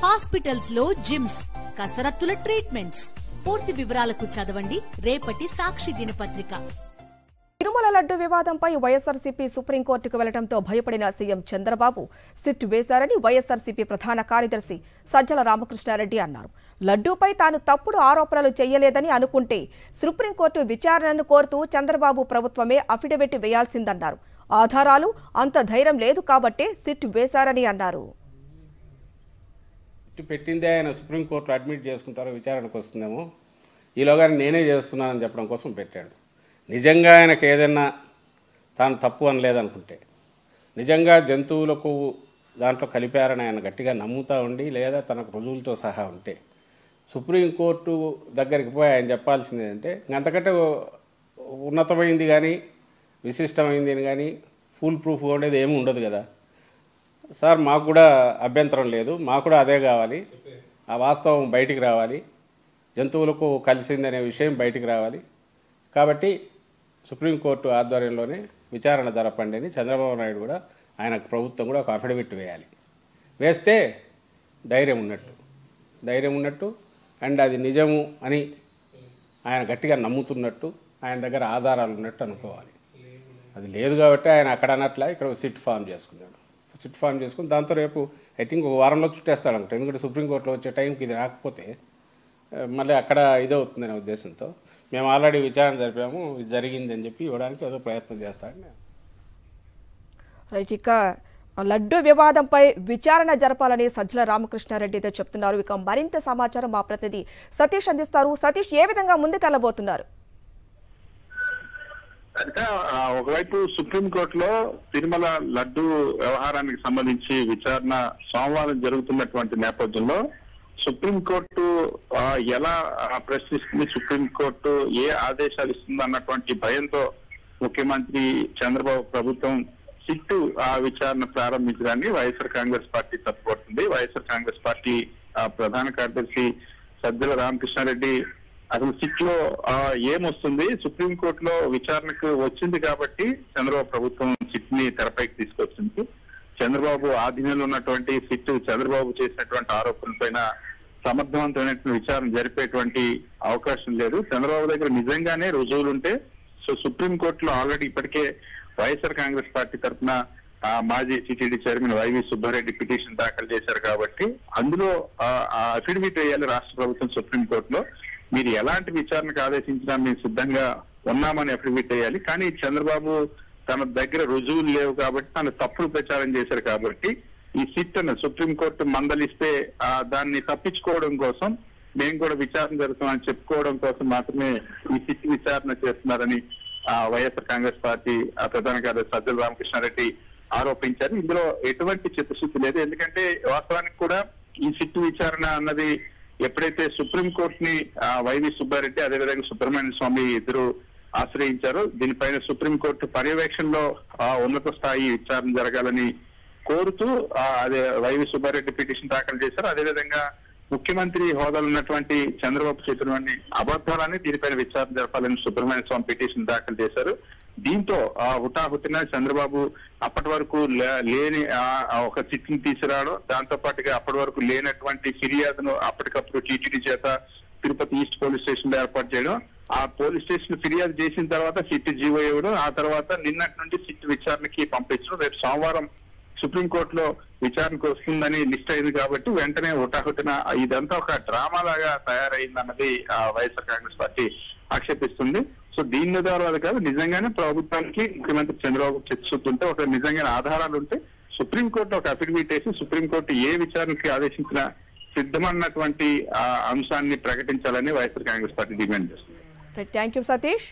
Hospitals లో gyms, కసరత్తుల treatments. పూర్తి వివరాలకు చదవండి రేపటి సాక్షి దినపత్రిక. తిరుమల లడ్డు వివాదంపై వైఎస్ఆర్సీపీ సుప్రీంకోర్టుకు వెళ్లడంతో భయపడిన సీఎం చంద్రబాబు సిట్ వేశారని వైఎస్ఆర్సీపీ ప్రధాన కార్యదర్శి సజ్జల రామకృష్ణారెడ్డి అన్నారు. లడ్డూపై తాను తప్పుడు ఆరోపణలు చేయలేదని అనుకుంటే సుప్రీంకోర్టు విచారణను కోరుతూ చంద్రబాబు ప్రభుత్వమే అఫిడవిట్ వేయాల్సిందన్నారు. ఆధారాలు అంత ధైర్యం లేదు కాబట్టే సిట్ వేశారని అన్నారు. పెట్టిందే ఆయన సుప్రీంకోర్టులో అడ్మిట్ చేసుకుంటారో విచారణకు వస్తుందేమో, ఈలోగా నేనే చేస్తున్నానని చెప్పడం కోసం పెట్టాడు. నిజంగా ఆయనకు ఏదైనా తాను తప్పు అనలేదనుకుంటే, నిజంగా జంతువులకు దాంట్లో కలిపారని ఆయన గట్టిగా నమ్ముతూ ఉండి, లేదా తనకు రుజువులతో సహా ఉంటే సుప్రీంకోర్టు దగ్గరికి పోయి ఆయన చెప్పాల్సింది ఏంటంటే, అంతకంటే ఉన్నతమైంది కానీ విశిష్టమైంది అని కానీ ఫుల్ ప్రూఫ్ ఉండేది ఏమీ ఉండదు కదా సార్. మాకు కూడా అభ్యంతరం లేదు, మాకు కూడా అదే కావాలి, ఆ వాస్తవం బయటికి రావాలి, జంతువులకు కలిసిందనే విషయం బయటికి రావాలి. కాబట్టి సుప్రీంకోర్టు ఆధ్వర్యంలోనే విచారణ జరపండి అని చంద్రబాబు నాయుడు కూడా, ఆయన ప్రభుత్వం కూడా ఒక అఫిడవిట్ వేయాలి. వేస్తే ధైర్యం ఉన్నట్టు అండ్ అది నిజము అని ఆయన గట్టిగా నమ్ముతున్నట్టు, ఆయన దగ్గర ఆధారాలు ఉన్నట్టు అనుకోవాలి. అది లేదు కాబట్టి ఆయన అక్కడ అన్నట్లా ఇక్కడ సిట్ ఫామ్ చేసుకున్నాడు. సిట్ ఫామ్ చేసుకుని దాంతో రేపు ఐ థింక్ ఒక వారంలో చుట్టేస్తాడు అనుకుంటా. ఎందుకంటే సుప్రీంకోర్టులో వచ్చే టైంకి ఇది రాకపోతే మళ్ళీ అక్కడ ఇదవుతుందనే ఉద్దేశంతో మేము ఆల్రెడీ విచారణ జరిపాము, ఇది జరిగిందని చెప్పి ఇవ్వడానికి ఏదో ప్రయత్నం చేస్తాడని. రైట్, ఇక లడ్డు వివాదంపై విచారణ జరపాలని సజ్జల రామకృష్ణారెడ్డితో చెప్తున్నారు. ఇక మరింత సమాచారం మా ప్రతినిధి సతీష్ అందిస్తారు. సతీష్, ఏ విధంగా ముందుకెళ్లబోతున్నారు? అంటే ఒకవైపు సుప్రీంకోర్టులో తిరుమల లడ్డు వ్యవహారానికి సంబంధించి విచారణ సోమవారం జరుగుతున్నటువంటి నేపథ్యంలో సుప్రీంకోర్టు ఎలా ప్రశ్నిస్తుంది, సుప్రీంకోర్టు ఏ ఆదేశాలు ఇస్తుంది అన్నటువంటి భయంతో ముఖ్యమంత్రి చంద్రబాబు ప్రభుత్వం సిట్ విచారణ ప్రారంభించడాన్ని వైఎస్ఆర్ కాంగ్రెస్ పార్టీ తప్పుపడుతుంది. వైఎస్ఆర్ కాంగ్రెస్ పార్టీ ప్రధాన కార్యదర్శి సజ్జల రామకృష్ణారెడ్డి అసలు సిట్ లో ఏమొస్తుంది, సుప్రీంకోర్టులో విచారణకు వచ్చింది కాబట్టి చంద్రబాబు ప్రభుత్వం సిట్ ని తెరపైకి తీసుకొచ్చింది. చంద్రబాబు ఆధీనంలో ఉన్నటువంటి సిట్ చంద్రబాబు చేసినటువంటి ఆరోపణలపైన సమర్థవంతమైన విచారణ జరిపేటువంటి అవకాశం లేదు. చంద్రబాబు దగ్గర నిజంగానే రుజువులుంటే సుప్రీంకోర్టులో ఆల్రెడీ ఇప్పటికే వైఎస్ఆర్ కాంగ్రెస్ పార్టీ తరఫున మాజీ సిటిడి చైర్మన్ వైవి సుబ్బారెడ్డి పిటిషన్ దాఖలు చేశారు కాబట్టి అందులో అఫిడవిట్ వేయాలి రాష్ట్ర ప్రభుత్వం సుప్రీంకోర్టులో. మీరు ఎలాంటి విచారణకు ఆదేశించినా మేము సిద్ధంగా ఉన్నామని అఫిడవిట్ వేయాలి. కానీ చంద్రబాబు తన దగ్గర రుజువులు లేవు కాబట్టి తను తప్పుడు ప్రచారం చేశారు కాబట్టి ఈ సిట్ అన్న సుప్రీంకోర్టు మందలిస్తే దాన్ని తప్పించుకోవడం కోసం మేము కూడా విచారణ జరుగుతామని చెప్పుకోవడం కోసం మాత్రమే ఈ సిట్ విచారణ చేస్తున్నారని వైఎస్ఆర్ కాంగ్రెస్ పార్టీ ప్రధాన కార్యదర్శి సజ్జల రామకృష్ణారెడ్డి ఆరోపించారు. ఇందులో ఎటువంటి చిత్తశుద్ధి లేదు. ఎందుకంటే వాస్తవానికి కూడా ఈ సిట్ విచారణ అన్నది ఎప్పుడైతే సుప్రీంకోర్టుని వైవి సుబ్బారెడ్డి అదేవిధంగా సుబ్రహ్మణ్య స్వామి ఇద్దరు ఆశ్రయించారో దీనిపైన సుప్రీంకోర్టు పర్యవేక్షణలో ఉన్నత స్థాయి విచారణ జరగాలని కోరుతూ అదే వైవి సుబ్బారెడ్డి పిటిషన్ దాఖలు చేశారు. అదేవిధంగా ముఖ్యమంత్రి హోదాలో ఉన్నటువంటి చంద్రబాబు చేసినటువంటి అబద్ధాలని దీనిపైన విచారణ జరపాలని సుబ్రహ్మణ్య స్వామి పిటిషన్ దాఖలు చేశారు. దీంతో హుటాహుటిన చంద్రబాబు అప్పటి వరకు లేని ఒక సిట్ ని తీసుకురావడం, దాంతో పాటుగా అప్పటి వరకు లేనటువంటి ఫిర్యాదును అప్పటికప్పుడు టీటీడీ చేత తిరుపతి ఈస్ట్ పోలీస్ స్టేషన్ లో ఏర్పాటు చేయడం, ఆ పోలీస్ స్టేషన్ ఫిర్యాదు చేసిన తర్వాత సిట్ జీవో ఇవ్వడం, ఆ తర్వాత నిన్నటి నుండి సిట్ విచారణకి పంపించడం, రేపు సోమవారం సుప్రీంకోర్టులో విచారణకు వస్తుందని లిస్ట్ అయింది కాబట్టి వెంటనే హుటాహుటిన ఇదంతా ఒక డ్రామా లాగా తయారైందన్నది వైఎస్ఆర్ కాంగ్రెస్ పార్టీ ఆక్షేపిస్తుంది. సో దీని ద్వారా కాదు, నిజంగానే ప్రభుత్వానికి ముఖ్యమంత్రి చంద్రబాబు చిత్తశుద్ధి ఒక నిజంగానే ఆధారాలు ఉంటే సుప్రీంకోర్టు ఒక అఫిడవిట్ వేసి సుప్రీంకోర్టు ఏ విచారణకి ఆదేశించినా సిద్ధమన్నటువంటి అంశాన్ని ప్రకటించాలని వైఎస్ఆర్ కాంగ్రెస్ పార్టీ డిమాండ్ చేస్తుంది. Thank you Satish.